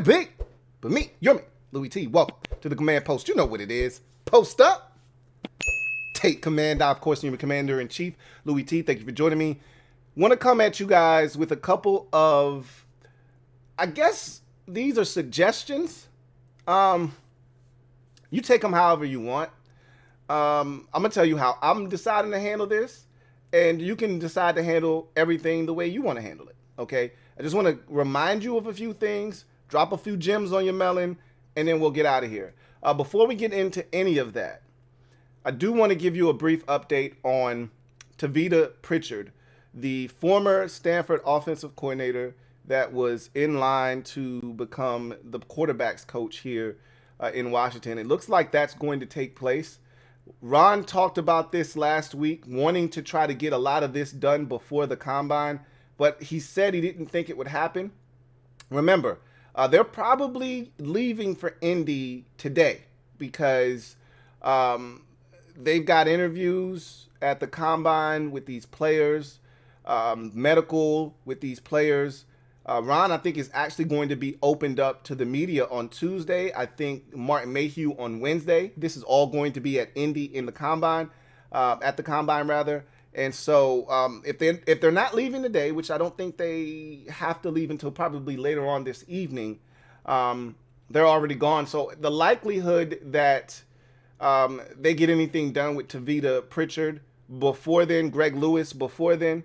it be? But me, you're me, Louie T. Welcome to the command post. You know what it is. Post up. Take command. Of course, you're Commander-in-Chief, Louie T. Thank you for joining me. Want to come at you guys with a couple of, I guess these are suggestions. You take them however you want. I'm going to tell you how I'm deciding to handle this, and you can decide to handle everything the way you want to handle it, okay? I just want to remind you of a few things, drop a few gems on your melon, and then we'll get out of here. Before we get into any of that, I do want to give you a brief update on Tavita Pritchard, the former Stanford offensive coordinator that was in line to become the quarterback's coach here in Washington. It looks like that's going to take place. Ron talked about this last week, wanting to try to get a lot of this done before the combine, but he said he didn't think it would happen. Remember, they're probably leaving for Indy today because they've got interviews at the combine with these players, medical with these players. Ron, I think, is actually going to be opened up to the media on Tuesday. I think Martin Mayhew on Wednesday. This is all going to be at Indy in the combine, at the combine rather. And so if they're not leaving today, which I don't think they have to leave until probably later on this evening, they're already gone. So the likelihood that they get anything done with Tavita Pritchard before then, Greg Lewis before then,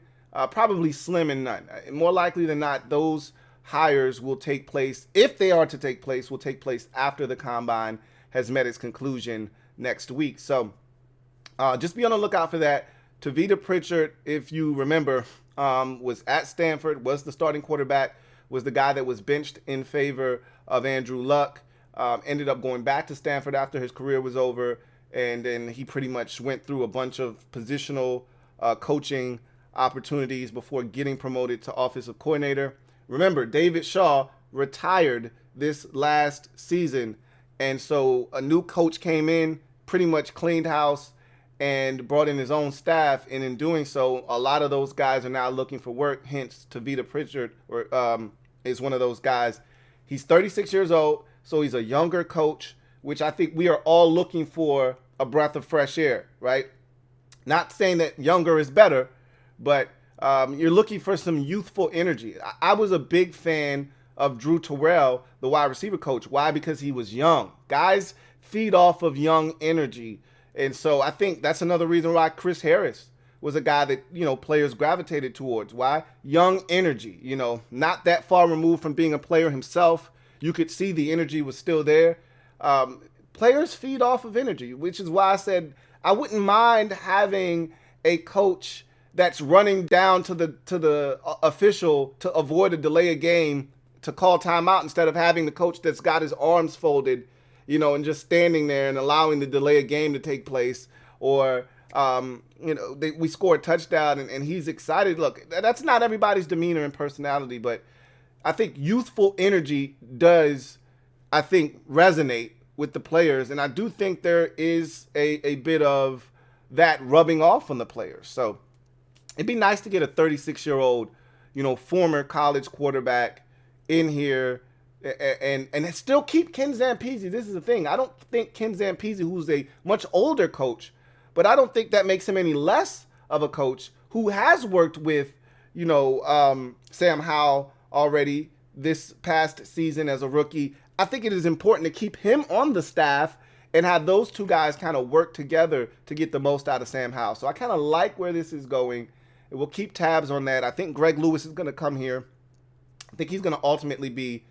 probably slim and none. More likely than not, those hires will take place, if they are to take place, will take place after the combine has met its conclusion next week. So just be on the lookout for that. Tavita Pritchard, if you remember, was at Stanford, was the starting quarterback, was the guy that was benched in favor of Andrew Luck, ended up going back to Stanford after his career was over, and then he pretty much went through a bunch of positional coaching opportunities before getting promoted to offensive coordinator. Remember, David Shaw retired this last season, and so a new coach came in, pretty much cleaned house, and brought in his own staff, and in doing so, a lot of those guys are now looking for work. Hence, Tavita Pritchard is one of those guys. He's 36 years old, so he's a younger coach, which I think we are all looking for a breath of fresh air, right? Not saying that younger is better, but you're looking for some youthful energy. I was a big fan of Drew Terrell, the wide receiver coach. Why? Because he was young. Guys feed off of young energy. And so I think that's another reason why Chris Harris was a guy that, players gravitated towards. Why? Young energy, not that far removed from being a player himself. You could see the energy was still there. Players feed off of energy, which is why I said I wouldn't mind having a coach that's running down to the official to avoid a delay of game to call timeout instead of having the coach that's got his arms folded, and just standing there and allowing the delay of game to take place. Or, we score a touchdown and he's excited. Look, that's not everybody's demeanor and personality, but I think youthful energy does, resonate with the players. And I do think there is a bit of that rubbing off on the players. So it'd be nice to get a 36-year-old, former college quarterback in here and still keep Ken Zampese. This is the thing. I don't think Ken Zampese, who's a much older coach, but I don't think that makes him any less of a coach who has worked with, Sam Howell already this past season as a rookie. I think it is important to keep him on the staff and have those two guys kind of work together to get the most out of Sam Howell. So I kind of like where this is going. And we'll keep tabs on that. I think Greg Lewis is going to come here. I think he's going to ultimately be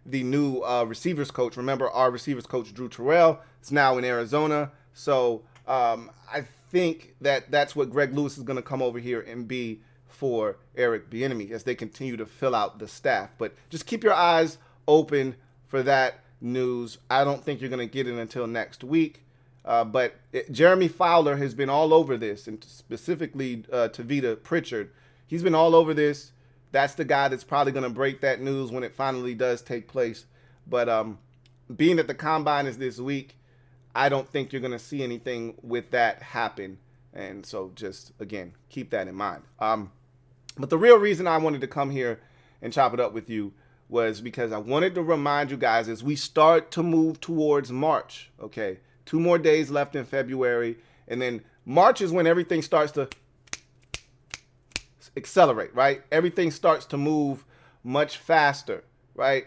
the new receivers coach. Remember, our receivers coach, Drew Terrell, is now in Arizona. So I think that's what Greg Lewis is going to come over here and be for Eric Bieniemy as they continue to fill out the staff. But just keep your eyes open for that news. I don't think you're going to get it until next week. But Jeremy Fowler has been all over this, and specifically Tavita Pritchard. He's been all over this. That's the guy that's probably going to break that news when it finally does take place. But being that the combine is this week, I don't think you're going to see anything with that happen. And so just, again, keep that in mind. But the real reason I wanted to come here and chop it up with you was because I wanted to remind you guys as we start to move towards March, okay? 2 more days left in February, and then March is when everything starts to accelerate, right? Everything starts to move much faster, right?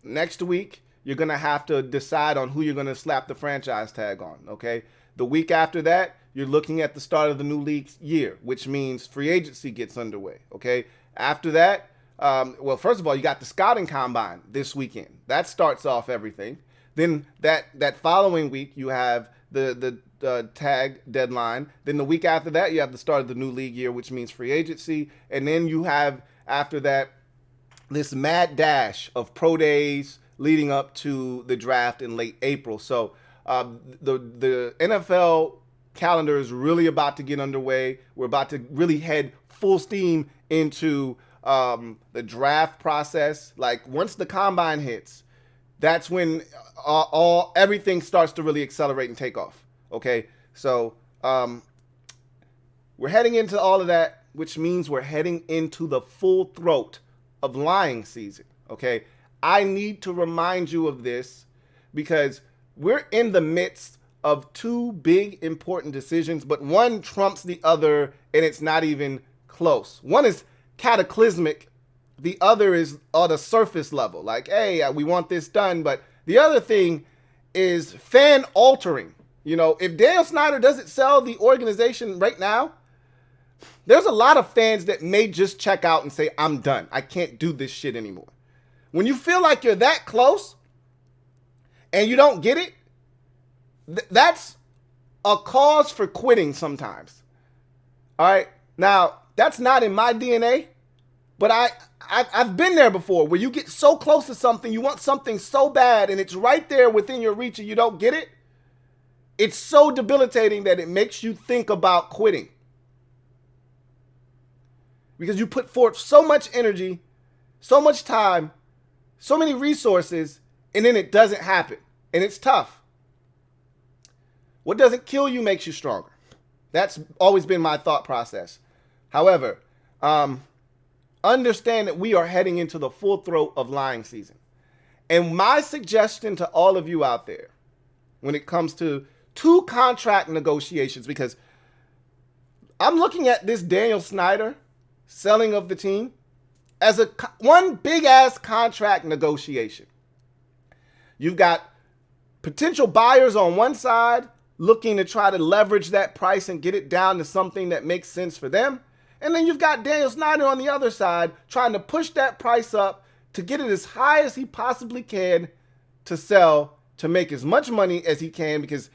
Next week, you're going to have to decide on who you're going to slap the franchise tag on, okay? The week after that, you're looking at the start of the new league year, which means free agency gets underway, okay? After that, well, first of all, you got the scouting combine this weekend. That starts off everything. Then that following week, you have the tag deadline. Then the week after that, you have the start of the new league year, which means free agency. And then you have, after that, this mad dash of pro days leading up to the draft in late April. So the NFL calendar is really about to get underway. We're about to really head full steam into the draft process. Like once the combine hits, that's when everything starts to really accelerate and take off. Okay, so we're heading into all of that, which means we're heading into the full throat of lying season. Okay, I need to remind you of this because we're in the midst of 2 big important decisions, but one trumps the other, and it's not even close. One is cataclysmic. The other is on a surface level. Like, hey, we want this done. But the other thing is fan altering. You know, if Daniel Snyder doesn't sell the organization right now, there's a lot of fans that may just check out and say, I'm done. I can't do this shit anymore. When you feel like you're that close and you don't get it, that's a cause for quitting sometimes. All right. Now, that's not in my DNA, but I've been there before where you get so close to something, you want something so bad, and it's right there within your reach and you don't get it. It's so debilitating that it makes you think about quitting. Because you put forth so much energy, so much time, so many resources, and then it doesn't happen. And it's tough. What doesn't kill you makes you stronger. That's always been my thought process. However, understand that we are heading into the full throat of lying season. And my suggestion to all of you out there, when it comes to 2 contract negotiations, because I'm looking at this Daniel Snyder selling of the team as one big ass contract negotiation. You've got potential buyers on one side looking to try to leverage that price and get it down to something that makes sense for them. And then you've got Daniel Snyder on the other side trying to push that price up to get it as high as he possibly can to sell, to make as much money as he can, because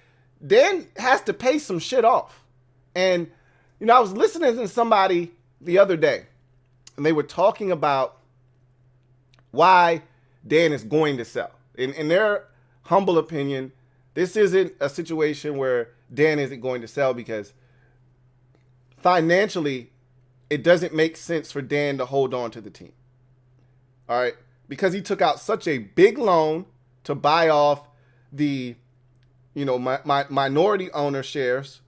Dan has to pay some shit off. And, you know, I was listening to somebody the other day, and they were talking about why Dan is going to sell. In their humble opinion, this isn't a situation where Dan isn't going to sell because financially, it doesn't make sense for Dan to hold on to the team. All right. Because he took out such a big loan to buy off the, you know, minority owner shares.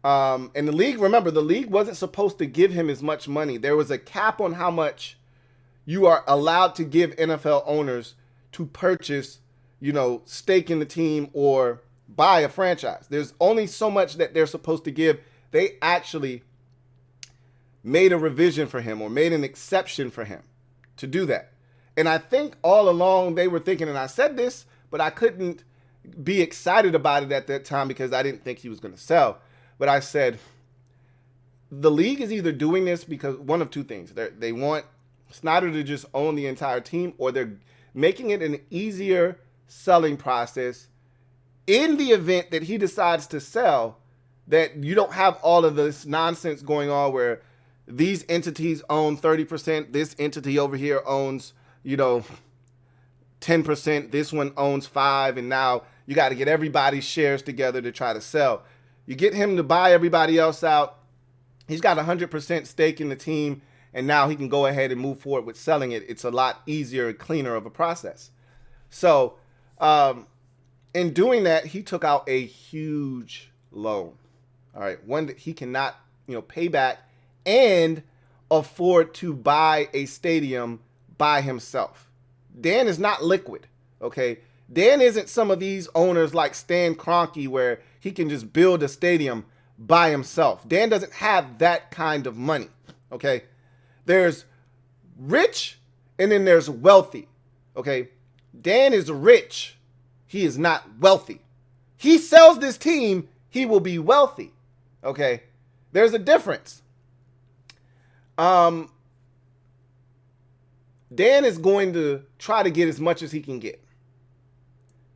And the league, remember, the league wasn't supposed to give him as much money. There was a cap on how much you are allowed to give NFL owners to purchase, you know, stake in the team or buy a franchise. There's only so much that they're supposed to give. They actually made a revision for him or made an exception for him to do that. And I think all along they were thinking, and I said this, but I couldn't be excited about it at that time because I didn't think he was going to sell. But I said, the league is either doing this because one of 2 things. They want Snyder to just own the entire team, or they're making it an easier selling process in the event that he decides to sell, that you don't have all of this nonsense going on where these entities own 30%, this entity over here owns, you know, 10%, this one owns 5%, and now you got to get everybody's shares together to try to sell. You get him to buy everybody else out. He's got 100% stake in the team, and now he can go ahead and move forward with selling it. It's a lot easier and cleaner of a process. So in doing that, he took out a huge loan. All right, one that he cannot, you know, pay back and afford to buy a stadium by himself. Dan is not liquid, okay? Dan isn't some of these owners like Stan Kroenke where he can just build a stadium by himself. Dan doesn't have that kind of money, okay? There's rich and then there's wealthy, okay? Dan is rich. He is not wealthy. He sells this team, he will be wealthy, okay? There's a difference. Dan is going to try to get as much as he can get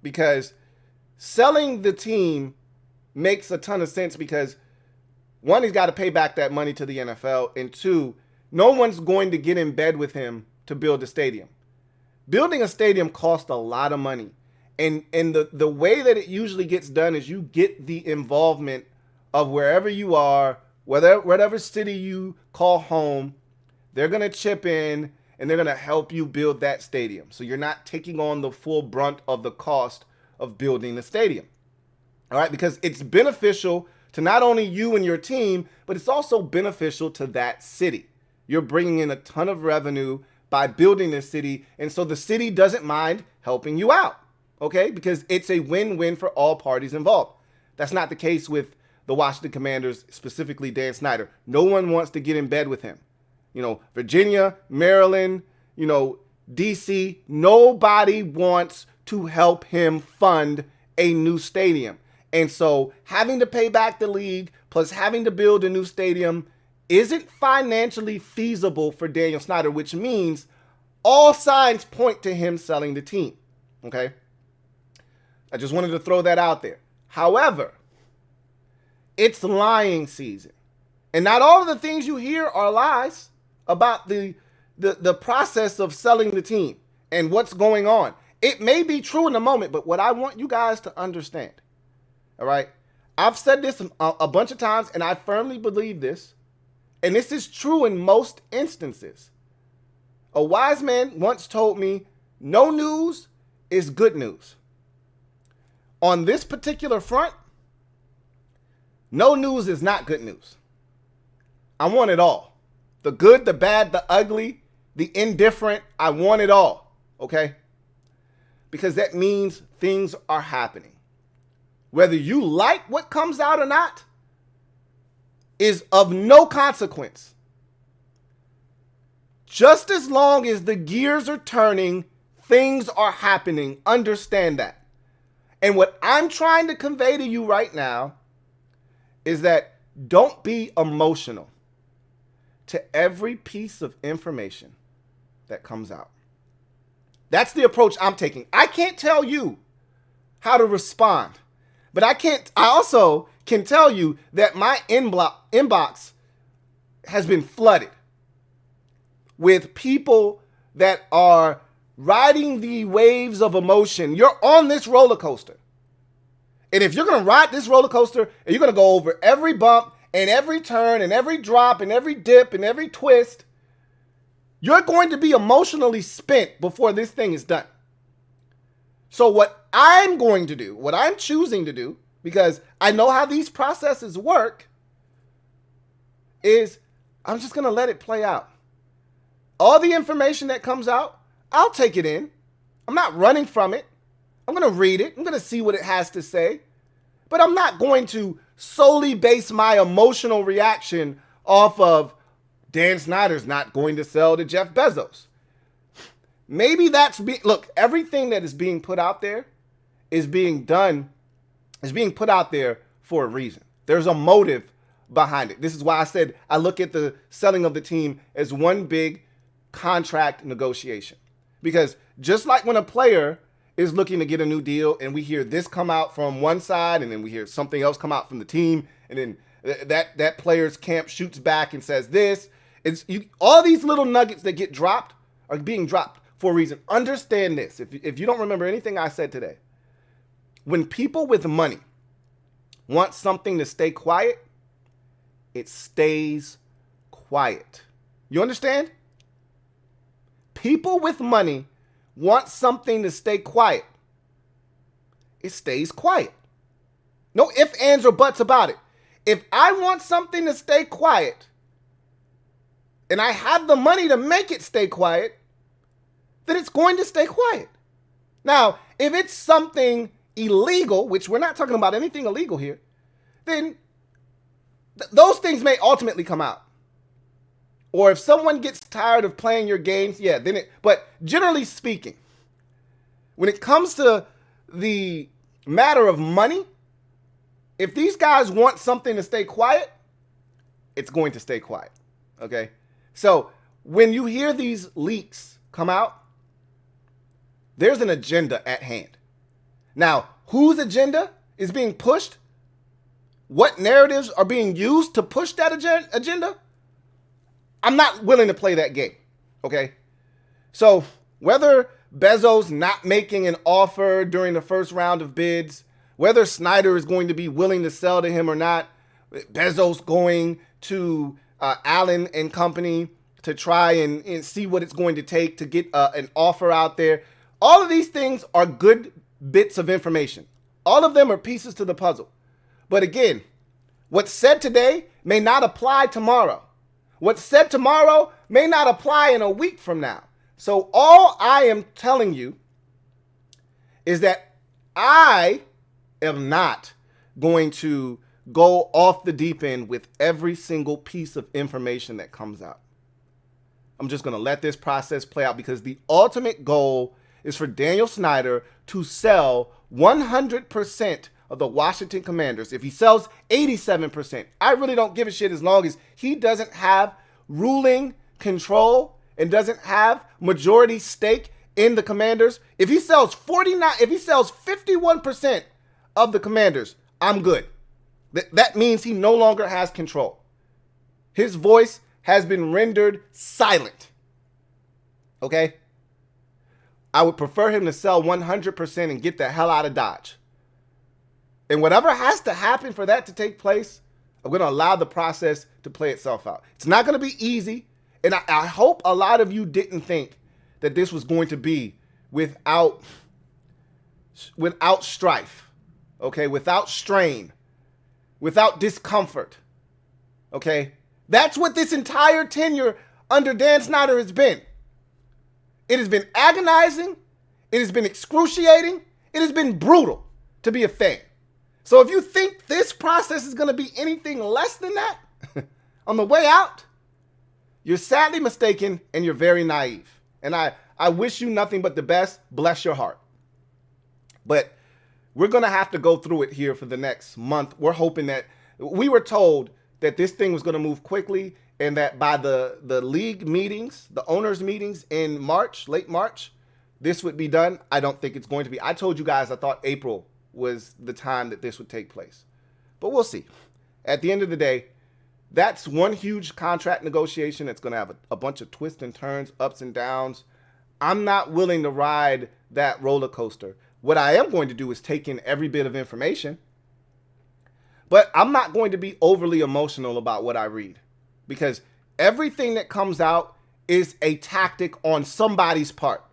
because selling the team makes a ton of sense because one, he's got to pay back that money to the NFL, and two, no one's going to get in bed with him to build a stadium. Building a stadium costs a lot of money, and the way that it usually gets done is you get the involvement of wherever you are, whatever city you call home. They're going to chip in and they're going to help you build that stadium. So you're not taking on the full brunt of the cost of building the stadium. All right, because it's beneficial to not only you and your team, but it's also beneficial to that city. You're bringing in a ton of revenue by building this city, and so the city doesn't mind helping you out, okay? Because it's a win-win for all parties involved. That's not the case with the Washington Commanders, specifically Dan Snyder. No one wants to get in bed with him. You know, Virginia, Maryland, you know, DC, nobody wants to help him fund a new stadium. And so having to pay back the league plus having to build a new stadium isn't financially feasible for Daniel Snyder, which means all signs point to him selling the team. Okay? I just wanted to throw that out there. However, it's lying season. And not all of the things you hear are lies about the process of selling the team and what's going on. It may be true in the moment, but what I want you guys to understand, all right? I've said this a bunch of times, and I firmly believe this, and this is true in most instances. A wise man once told me, no news is good news. On this particular front, no news is not good news. I want it all. The good, the bad, the ugly, the indifferent, I want it all, okay? Because that means things are happening. Whether you like what comes out or not is of no consequence. Just as long as the gears are turning, things are happening. Understand that. And what I'm trying to convey to you right now is that don't be emotional to every piece of information that comes out. That's the approach I'm taking. I can't tell you how to respond, but I also can tell you that my inbox has been flooded with people that are riding the waves of emotion. You're on this roller coaster. And if you're going to ride this roller coaster and you're going to go over every bump and every turn and every drop and every dip and every twist, you're going to be emotionally spent before this thing is done. So what I'm going to do, what I'm choosing to do, because I know how these processes work, is I'm just going to let it play out. All the information that comes out, I'll take it in. I'm not running from it. I'm going to read it. I'm going to see what it has to say. But I'm not going to solely base my emotional reaction off of Dan Snyder's not going to sell to Jeff Bezos. Maybe look, everything that is being put out there is being put out there for a reason. There's a motive behind it. This is why I said I look at the selling of the team as one big contract negotiation. Because just like when a player is looking to get a new deal and we hear this come out from one side and then we hear something else come out from the team and then that player's camp shoots back and says this. All these little nuggets that get dropped are being dropped for a reason. Understand this. If you don't remember anything I said today, when people with money want something to stay quiet, it stays quiet. You understand? People with money want something to stay quiet. It stays quiet. No ifs, ands, or buts about it. If I want something to stay quiet and I have the money to make it stay quiet, then it's going to stay quiet. Now, if it's something illegal, which we're not talking about anything illegal here, then those things may ultimately come out. Or if someone gets tired of playing your games, yeah, then but generally speaking, when it comes to the matter of money, if these guys want something to stay quiet, it's going to stay quiet. Okay? So when you hear these leaks come out, there's an agenda at hand. Now, whose agenda is being pushed? What narratives are being used to push that agenda? I'm not willing to play that game. Okay? So whether Bezos not making an offer during the first round of bids, whether Snyder is going to be willing to sell to him or not, Bezos going to Allen and Company to try and see what it's going to take to get an offer out there. All of these things are good bits of information. All of them are pieces to the puzzle. But again, what's said today may not apply tomorrow. What's said tomorrow may not apply in a week from now. So all I am telling you is that I am not going to go off the deep end with every single piece of information that comes out. I'm just going to let this process play out because the ultimate goal is for Daniel Snyder to sell 100% of the Washington Commanders. If he sells 87%, I really don't give a shit as long as he doesn't have ruling control and doesn't have majority stake in the Commanders. If he sells 51% of the Commanders, I'm good. That means he no longer has control. His voice has been rendered silent. Okay? I would prefer him to sell 100% and get the hell out of Dodge. And whatever has to happen for that to take place, I'm going to allow the process to play itself out. It's not going to be easy. And I hope a lot of you didn't think that this was going to be without strife, okay, without strain, without discomfort, okay? That's what this entire tenure under Dan Snyder has been. It has been agonizing. It has been excruciating. It has been brutal to be a fan. So if you think this process is going to be anything less than that on the way out, you're sadly mistaken and you're very naive. And I wish you nothing but the best. Bless your heart. But we're going to have to go through it here for the next month. We're hoping that we were told that this thing was going to move quickly and that by the league meetings, the owners meetings in March, late March, this would be done. I don't think it's going to be. I told you guys I thought April was the time that this would take place. But we'll see. At the end of the day, that's one huge contract negotiation that's going to have a bunch of twists and turns, ups and downs. I'm not willing to ride that roller coaster. What I am going to do is take in every bit of information, but I'm not going to be overly emotional about what I read because everything that comes out is a tactic on somebody's part.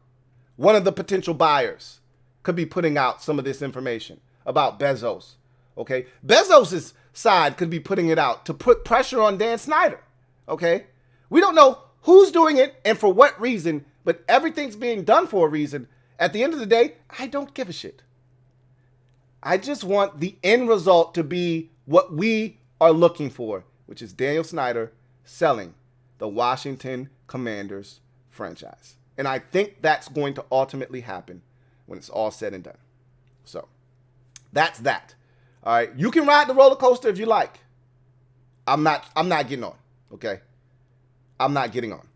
One of the potential buyers could be putting out some of this information about Bezos. Okay, Bezos's side could be putting it out to put pressure on Dan Snyder. Okay, we don't know who's doing it and for what reason, but everything's being done for a reason. At the end of the day, I don't give a shit. I just want the end result to be what we are looking for, which is Daniel Snyder selling the Washington Commanders franchise. And I think that's going to ultimately happen when it's all said and done. So that's that. All right. You can ride the roller coaster if you like. I'm not getting on. Okay. I'm not getting on.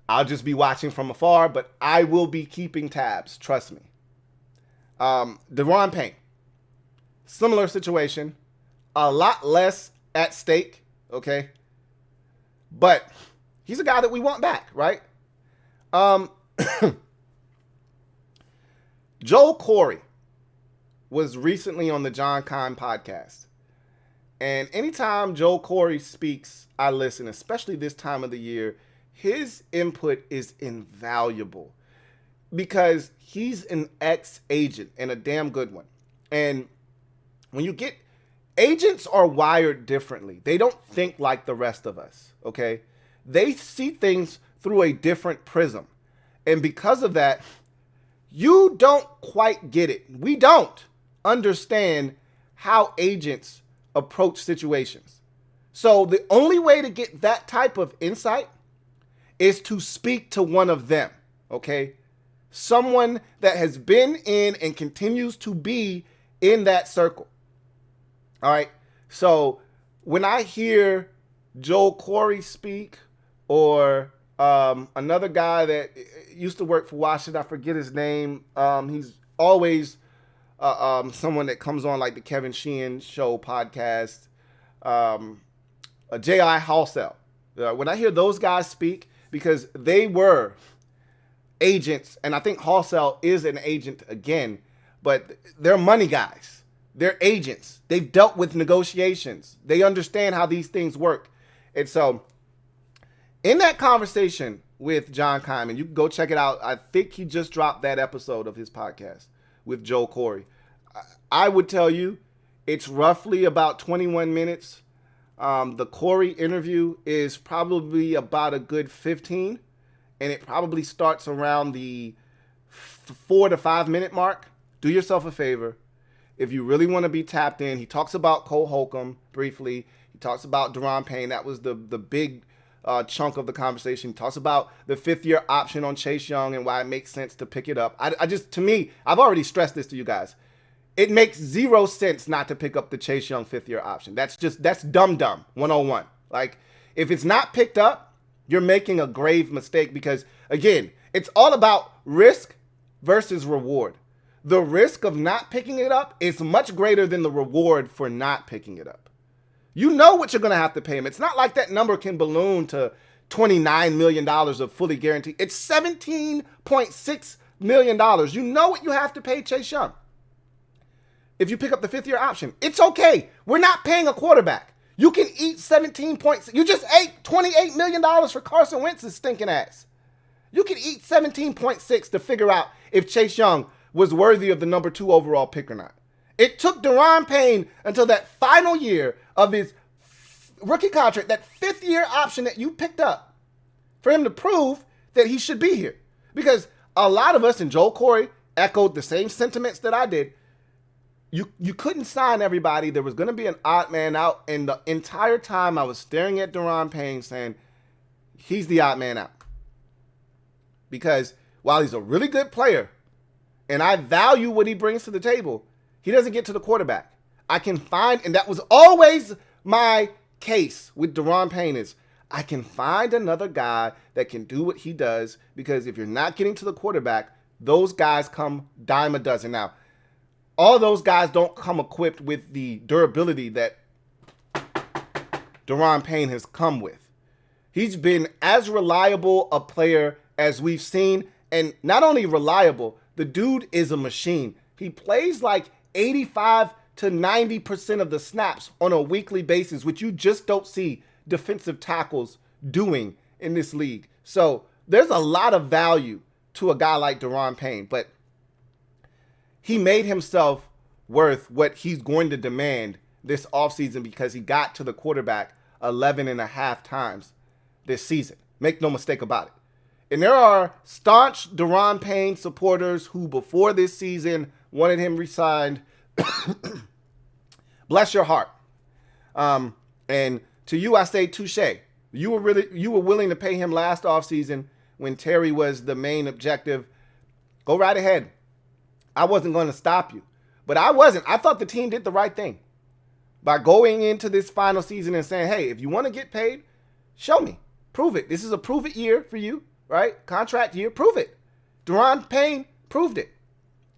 I'll just be watching from afar, but I will be keeping tabs. Trust me. Deron Payne. Similar situation. A lot less at stake. Okay. But he's a guy that we want back, right? Joel Corey was recently on the John Kahn podcast. And anytime Joel Corey speaks, I listen, especially this time of the year. His input is invaluable because he's an ex-agent and a damn good one. And when you get agents are wired differently. They don't think like the rest of us, okay? They see things through a different prism. And because of that, you don't quite get it. We don't understand how agents approach situations. So the only way to get that type of insight is to speak to one of them, okay? Someone that has been in and continues to be in that circle. All right. So when I hear Joel Corey speak, or another guy that used to work for Washington, I forget his name. He's always someone that comes on like the Kevin Sheehan Show podcast. J.I. Halsell. When I hear those guys speak, because they were agents, and I think Halsell is an agent again, but they're money guys. They're agents. They've dealt with negotiations. They understand how these things work. And so in that conversation with John Kyman, you can go check it out. I think he just dropped that episode of his podcast with Joel Corey. I would tell you it's roughly about 21 minutes. The Corey interview is probably about a good 15, and it probably starts around the 4 to 5 minute mark. Do yourself a favor. If you really want to be tapped in, he talks about Cole Holcomb briefly. He talks about Deron Payne. That was the big chunk of the conversation. He talks about the 5th-year option on Chase Young and why it makes sense to pick it up. To me, I've already stressed this to you guys. It makes 0 sense not to pick up the Chase Young 5th-year option. That's dumb 101. Like, if it's not picked up, you're making a grave mistake because, again, it's all about risk versus reward. The risk of not picking it up is much greater than the reward for not picking it up. You know what you're going to have to pay him. It's not like that number can balloon to $29 million of fully guaranteed. It's $17.6 million. You know what you have to pay Chase Young if you pick up the 5th-year option. It's okay. We're not paying a quarterback. You can eat 17 points. You just ate $28 million for Carson Wentz's stinking ass. You can eat 17.6 to figure out if Chase Young was worthy of the number 2 overall pick or not. It took Deron Payne until that final year of his rookie contract, that 5th-year option that you picked up, for him to prove that he should be here. Because a lot of us, and Joel Corey echoed the same sentiments that I did, you couldn't sign everybody. There was going to be an odd man out. And the entire time I was staring at Deron Payne saying, he's the odd man out. Because while he's a really good player, and I value what he brings to the table, he doesn't get to the quarterback. I can find, and that was always my case with Deron Payne, is I can find another guy that can do what he does, because if you're not getting to the quarterback, those guys come dime a dozen. Now, all those guys don't come equipped with the durability that Deron Payne has come with. He's been as reliable a player as we've seen, and not only reliable, the dude is a machine. He plays like 85 to 90% of the snaps on a weekly basis, which you just don't see defensive tackles doing in this league. So there's a lot of value to a guy like Deron Payne, but he made himself worth what he's going to demand this offseason because he got to the quarterback 11 and a half times this season. Make no mistake about it. And there are staunch Deron Payne supporters who before this season wanted him re-signed. Bless your heart. And to you, I say touche. You were willing to pay him last offseason when Terry was the main objective. Go right ahead. I wasn't going to stop you. But I wasn't. I thought the team did the right thing by going into this final season and saying, hey, if you want to get paid, show me. Prove it. This is a prove it year for you, right? Contract year. Prove it. Deron Payne proved it.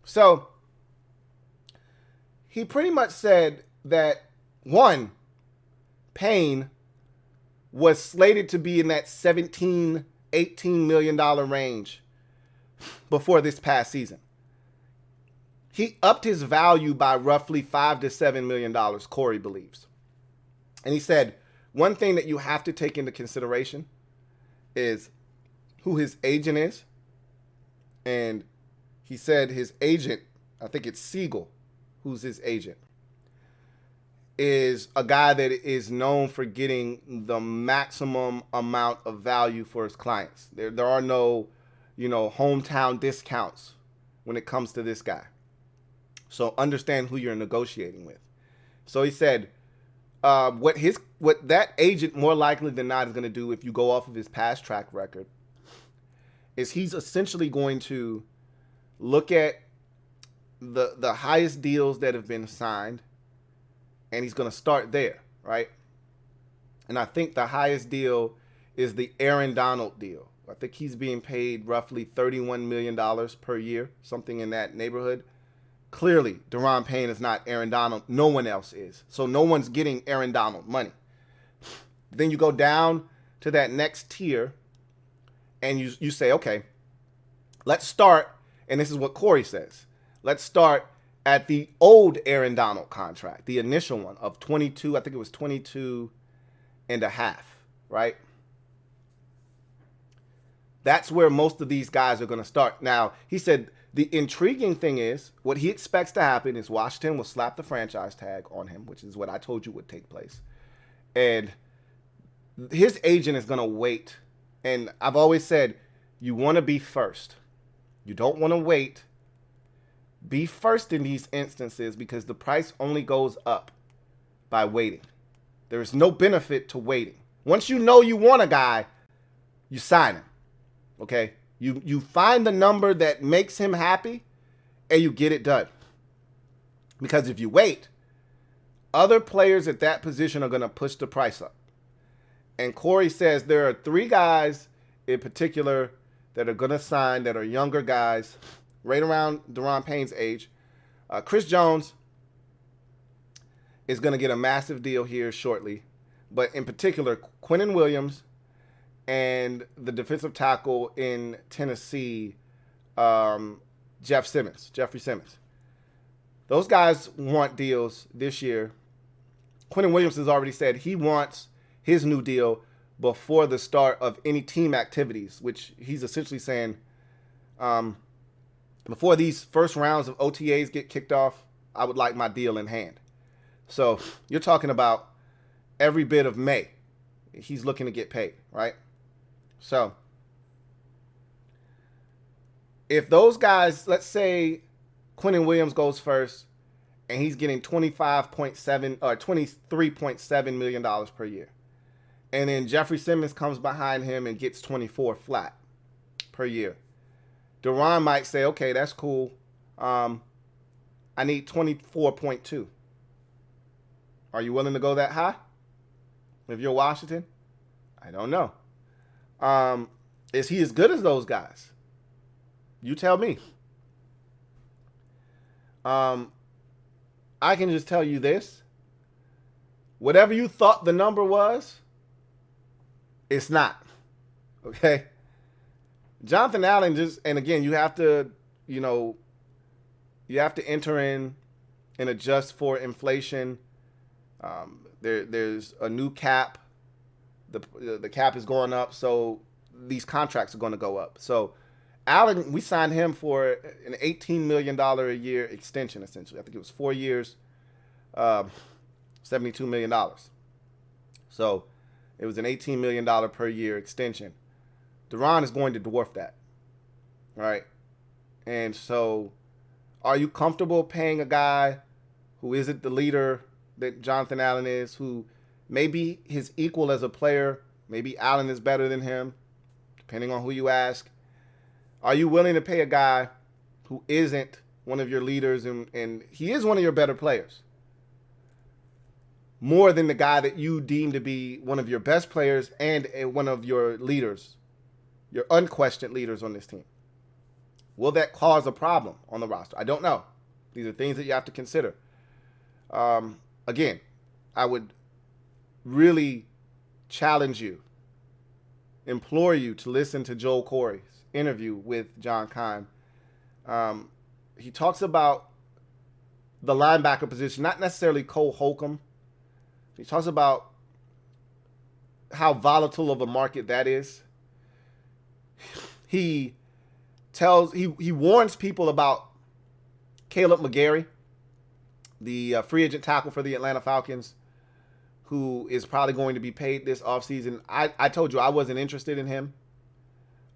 So he pretty much said that, one, Payne was slated to be in that $17, $18 million range before this past season. He upped his value by roughly $5 to $7 million, Corey believes. And he said, one thing that you have to take into consideration is who his agent is. And he said his agent, I think it's Siegel, who's his agent, is a guy that is known for getting the maximum amount of value for his clients. There are no, hometown discounts when it comes to this guy. So understand who you're negotiating with. So he said, what that agent more likely than not is going to do, if you go off of his past track record, is he's essentially going to look at the highest deals that have been signed, and he's going to start there, right? And I think the highest deal is the Aaron Donald deal. I think he's being paid roughly $31 million per year, something in that neighborhood. Clearly, Deron Payne is not Aaron Donald. No one else is. So no one's getting Aaron Donald money. Then you go down to that next tier, and you say, okay, let's start, and this is what Corey says. Let's start at the old Aaron Donald contract, the initial one of 22, I think it was 22 and a half, right? That's where most of these guys are going to start. Now, he said the intriguing thing is what he expects to happen is Washington will slap the franchise tag on him, which is what I told you would take place. And his agent is going to wait. And I've always said, you want to be first. You don't want to wait. Be first in these instances because the price only goes up by waiting. There is no benefit to waiting. Once you know you want a guy, you sign him. Okay? You find the number that makes him happy and you get it done. Because if you wait, other players at that position are going to push the price up. And Corey says there are 3 guys in particular that are going to sign that are younger guys right around Deron Payne's age. Chris Jones is going to get a massive deal here shortly. But in particular, Quinnen Williams and the defensive tackle in Tennessee, Jeffrey Simmons. Those guys want deals this year. Quinnen Williams has already said he wants his new deal before the start of any team activities, which he's essentially saying before these first rounds of OTAs get kicked off, I would like my deal in hand. So you're talking about every bit of May. He's looking to get paid, right? So if those guys, let's say Quinnen Williams goes first and he's getting $25.7 or $23.7 million per year. And then Jeffrey Simmons comes behind him and gets 24 flat per year. Deron might say, okay, that's cool. I need 24.2. Are you willing to go that high? If you're Washington? I don't know. Is he as good as those guys? You tell me. I can just tell you this. Whatever you thought the number was, it's not. Okay? Jonathan Allen and again, you have to enter in and adjust for inflation. There's a new cap. The cap is going up, so these contracts are going to go up. So Allen, we signed him for an $18 million a year extension, essentially. I think it was 4 years, $72 million. So it was an $18 million per year extension. Deron is going to dwarf that, right? And so are you comfortable paying a guy who isn't the leader that Jonathan Allen is, who maybe his equal as a player, maybe Allen is better than him, depending on who you ask? Are you willing to pay a guy who isn't one of your leaders and he is one of your better players more than the guy that you deem to be one of your best players and one of your leaders, your unquestioned leaders on this team? Will that cause a problem on the roster? I don't know. These are things that you have to consider. Again, I would really challenge you, implore you to listen to Joel Corey's interview with John Keim. He talks about the linebacker position, not necessarily Cole Holcomb. He talks about how volatile of a market that is. He warns people about Caleb McGarry, the free agent tackle for the Atlanta Falcons, who is probably going to be paid this offseason. I told you I wasn't interested in him.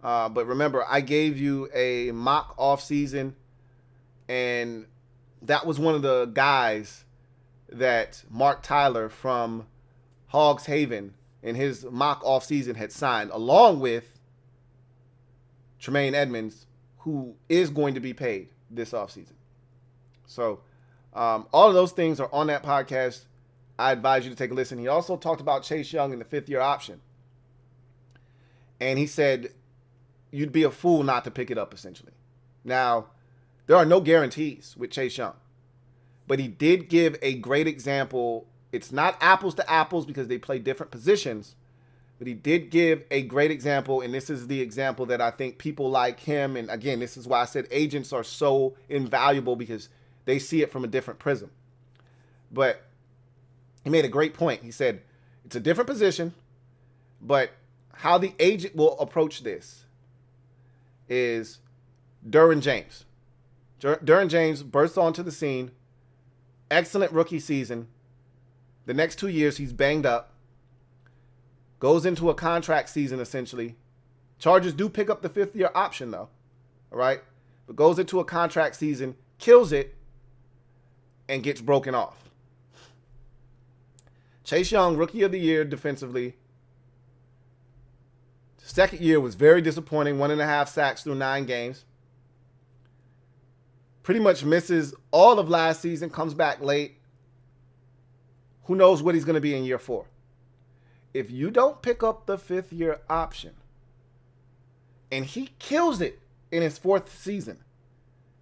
But remember, I gave you a mock offseason, and that was one of the guys that Mark Tyler from Hogs Haven in his mock offseason had signed, along with Tremaine Edmonds, who is going to be paid this offseason. So all of those things are on that podcast. I advise you to take a listen. He also talked about Chase Young in the 5th-year option. And he said you'd be a fool not to pick it up, essentially. Now, there are no guarantees with Chase Young. But he did give a great example. It's not apples to apples because they play different positions. But he did give a great example, and this is the example that I think people like him. And again, this is why I said agents are so invaluable, because they see it from a different prism. But he made a great point. He said it's a different position, but how the agent will approach this is Derwin James. Derwin James bursts onto the scene. Excellent rookie season. The next 2 years, he's banged up. Goes into a contract season, essentially. Chargers do pick up the 5th-year option, though. All right? But goes into a contract season, kills it, and gets broken off. Chase Young, Rookie of the Year defensively. Second year was very disappointing. 1.5 sacks through 9 games. Pretty much misses all of last season, comes back late. Who knows what he's going to be in year 4. If you don't pick up the 5th-year option, and he kills it in his 4th season,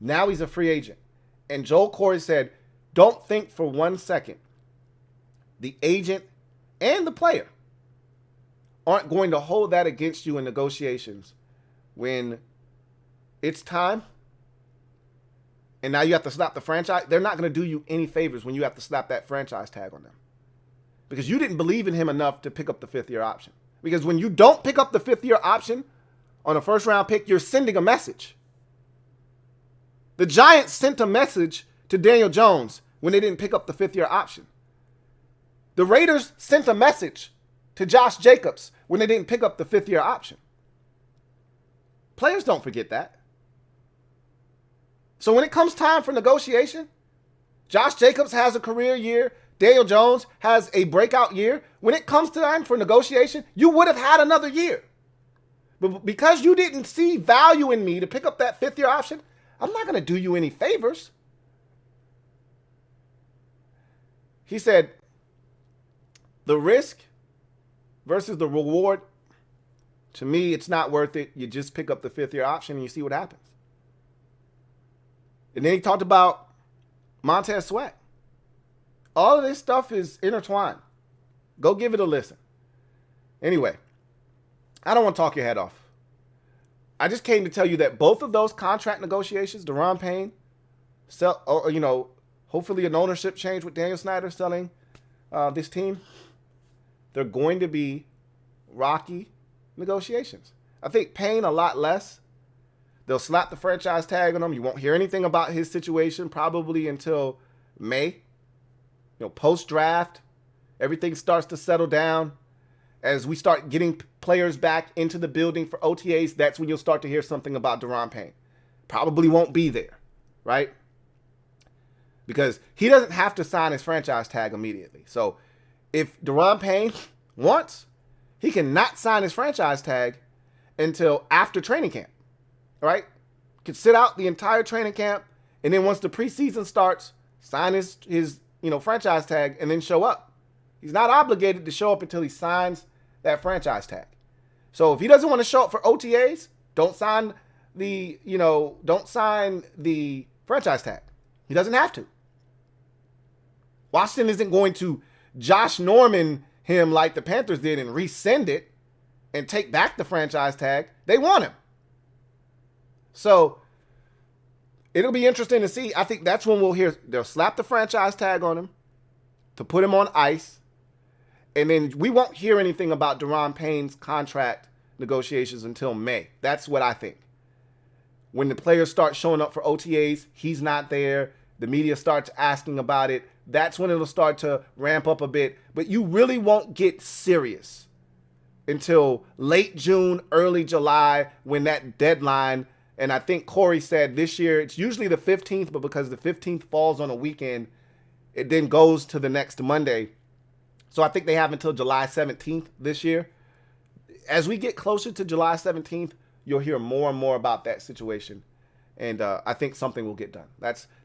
now he's a free agent. And Joel Corey said, don't think for 1 second the agent and the player aren't going to hold that against you in negotiations when it's time. And now you have to slap the franchise. They're not going to do you any favors when you have to slap that franchise tag on them, because you didn't believe in him enough to pick up the 5th-year option. Because when you don't pick up the 5th-year option on a first-round pick, you're sending a message. The Giants sent a message to Daniel Jones when they didn't pick up the 5th-year option. The Raiders sent a message to Josh Jacobs when they didn't pick up the 5th-year option. Players don't forget that. So when it comes time for negotiation, Josh Jacobs has a career year. Daniel Jones has a breakout year. When it comes time for negotiation, you would have had another year. But because you didn't see value in me to pick up that 5th-year option, I'm not going to do you any favors. He said, the risk versus the reward, to me, it's not worth it. You just pick up the 5th-year option and you see what happens. And then he talked about Montez Sweat. All of this stuff is intertwined. Go give it a listen. Anyway, I don't want to talk your head off. I just came to tell you that both of those contract negotiations, Daron Payne, hopefully an ownership change with Daniel Snyder selling this team, they're going to be rocky negotiations. I think Payne a lot less. They'll slap the franchise tag on him. You won't hear anything about his situation probably until May. Post-draft, everything starts to settle down. As we start getting players back into the building for OTAs, that's when you'll start to hear something about Daron Payne. Probably won't be there, right? Because he doesn't have to sign his franchise tag immediately. So if Daron Payne wants, he can not sign his franchise tag until after training camp, right? Could sit out the entire training camp, and then once the preseason starts, sign his franchise tag and then show up. He's not obligated to show up until he signs that franchise tag. So if he doesn't want to show up for OTAs, don't sign the franchise tag. He doesn't have to. Washington isn't going to Josh Norman him like the Panthers did and rescind it and take back the franchise tag. They want him. So it'll be interesting to see. I think that's when we'll hear they'll slap the franchise tag on him to put him on ice. And then we won't hear anything about Daron Payne's contract negotiations until May. That's what I think. When the players start showing up for OTAs, he's not there. The media starts asking about it. That's when it'll start to ramp up a bit. But you really won't get serious until late June, early July, when that deadline. And I think Corey said this year it's usually the 15th, but because the 15th falls on a weekend, it then goes to the next Monday. So I think they have until July 17th this year. As we get closer to July 17th, you'll hear more and more about that situation. And I think something will get done.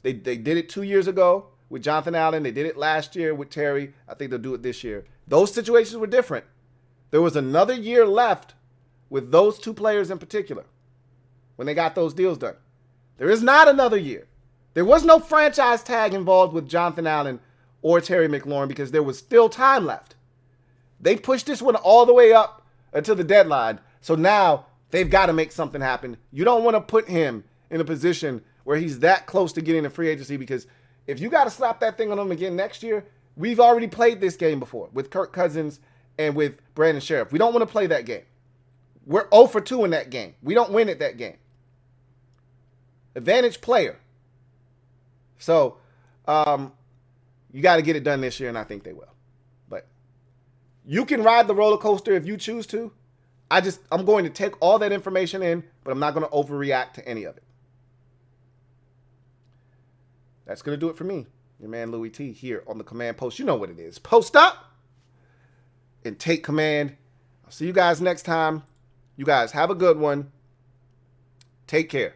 They did it 2 years ago with Jonathan Allen. They did it last year with Terry. I think they'll do it this year. Those situations were different. There was another year left with those two players in particular when they got those deals done. There is not another year. There was no franchise tag involved with Jonathan Allen or Terry McLaurin because there was still time left. They pushed this one all the way up until the deadline. So now they've got to make something happen. You don't want to put him in a position where he's that close to getting a free agency, because if you got to slap that thing on him again next year, we've already played this game before with Kirk Cousins and with Brandon Sheriff. We don't want to play that game. We're 0 for 2 in that game. We don't win at that game. Advantage player. So, you got to get it done this year, and I think they will. But you can ride the roller coaster if you choose to. I'm going to take all that information in, but I'm not going to overreact to any of it. That's going to do it for me. Your man Louie T here on the Command Post. You know what it is. Post up and take command. I'll see you guys next time. You guys have a good one. Take care.